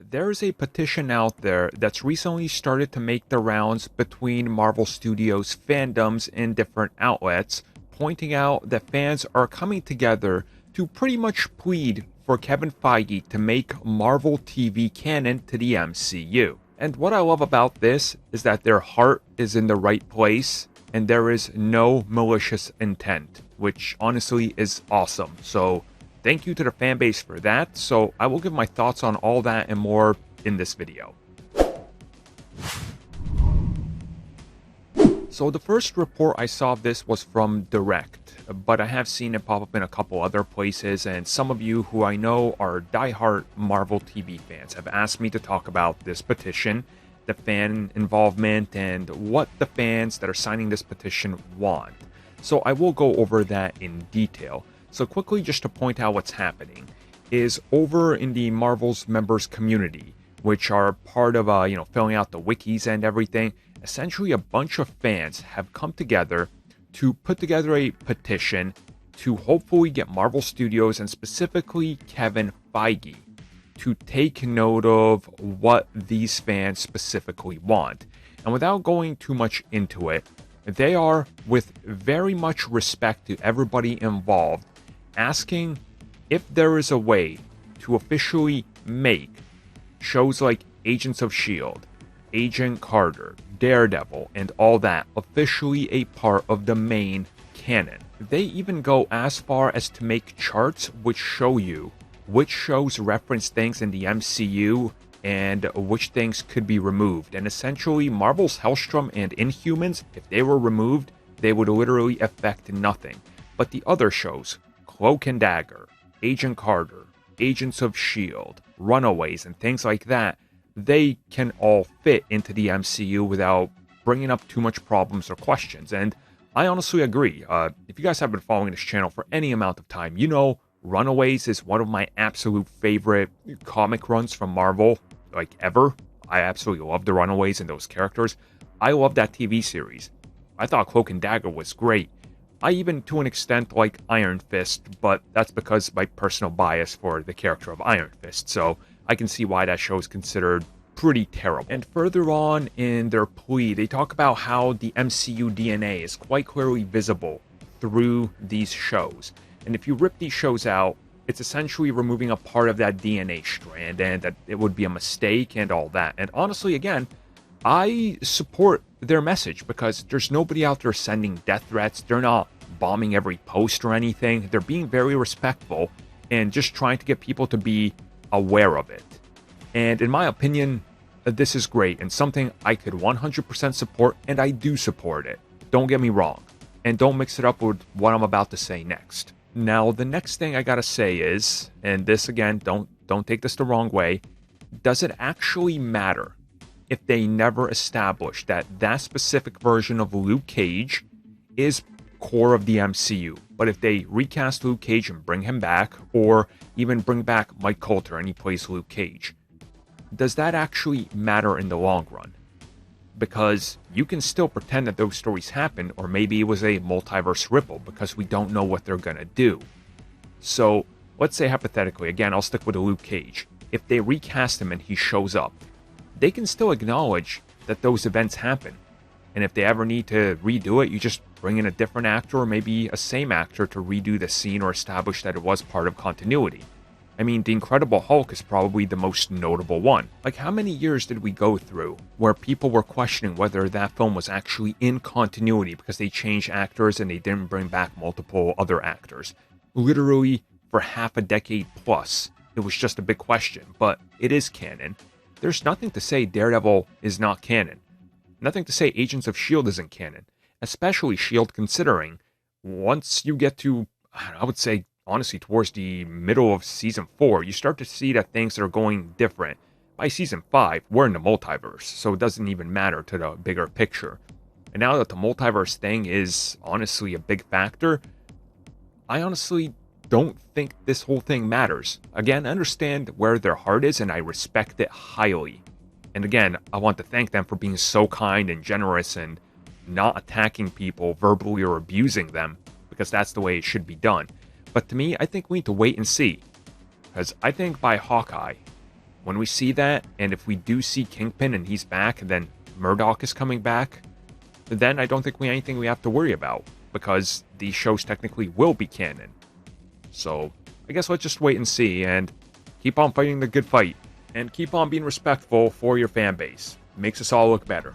There's a petition out there that's recently started to make the rounds between Marvel Studios fandoms in different outlets, pointing out that fans are coming together to pretty much plead for Kevin Feige to make Marvel TV canon to the MCU. And what I love about this is that their heart is in the right place and there is no malicious intent, which honestly is awesome. So thank you to the fanbase for that. So I will give my thoughts on all that and more in this video. So the first report I saw of this was from Direct, but I have seen it pop up in a couple other places, and some of you who I know are diehard Marvel TV fans have asked me to talk about this petition, the fan involvement, and what the fans that are signing this petition want. So I will go over that in detail. So quickly, just to point out what's happening, is over in the Marvel's members community, which are part of, filling out the wikis and everything, essentially a bunch of fans have come together to put together a petition to hopefully get Marvel Studios and specifically Kevin Feige to take note of what these fans specifically want. And without going too much into it, they are, with very much respect to everybody involved, asking if there is a way to officially make shows like Agents of S.H.I.E.L.D., Agent Carter, Daredevil, and all that officially a part of the main canon. They even go as far as to make charts which show you which shows reference things in the MCU and which things could be removed. And essentially, Marvel's Hellstrom and Inhumans, if they were removed, they would literally affect nothing. But the other shows, Cloak and Dagger, Agent Carter, Agents of S.H.I.E.L.D., Runaways, and things like that, they can all fit into the MCU without bringing up too much problems or questions. And I honestly agree. If you guys have been following this channel for any amount of time, you know Runaways is one of my absolute favorite comic runs from Marvel, like ever. I absolutely love the Runaways and those characters. I love that TV series. I thought Cloak and Dagger was great. I even, to an extent, like Iron Fist, but that's because my personal bias for the character of Iron Fist, so I can see why that show is considered pretty terrible. And further on in their plea, they talk about how the MCU DNA is quite clearly visible through these shows. And if you rip these shows out, it's essentially removing a part of that DNA strand, and that it would be a mistake and all that. And honestly, again, I support their message because there's nobody out there sending death threats. They're not bombing every post or anything. They're being very respectful and just trying to get people to be aware of it. And in my opinion, this is great and something I could 100% support, and I do support it. Don't get me wrong. And don't mix it up with what I'm about to say next. Now, the next thing I gotta say is, and this again, don't take this the wrong way, does it actually matter if they never establish that that specific version of Luke Cage is core of the MCU? But if they recast Luke Cage and bring him back, or even bring back Mike Coulter and he plays Luke Cage, does that actually matter in the long run? Because you can still pretend that those stories happened, or maybe it was a multiverse ripple, because we don't know what they're gonna do. So let's say hypothetically, again, I'll stick with Luke Cage. If they recast him and he shows up, they can still acknowledge that those events happen. And if they ever need to redo it, you just bring in a different actor, or maybe a same actor, to redo the scene or establish that it was part of continuity. I mean, The Incredible Hulk is probably the most notable one. Like, how many years did we go through where people were questioning whether that film was actually in continuity because they changed actors and they didn't bring back multiple other actors? Literally, for half a decade plus, it was just a big question, but it is canon. There's nothing to say Daredevil is not canon. Nothing to say Agents of S.H.I.E.L.D. isn't canon. Especially S.H.I.E.L.D. considering once you get to, I would say, honestly, towards the middle of Season 4, you start to see that things are going different. By Season 5, we're in the multiverse, so it doesn't even matter to the bigger picture. And now that the multiverse thing is honestly a big factor, I honestly don't think this whole thing matters. Again, I understand where their heart is, and I respect it highly. And again, I want to thank them for being so kind and generous and not attacking people verbally or abusing them, because that's the way it should be done. But to me, I think we need to wait and see. Because I think by Hawkeye, When we see that, and if we do see Kingpin and he's back, and then Murdoch is coming back, then I don't think anything we have to worry about, because these shows technically will be canon. So, I guess let's just wait and see, and keep on fighting the good fight, and keep on being respectful for your fan base. It makes us all look better.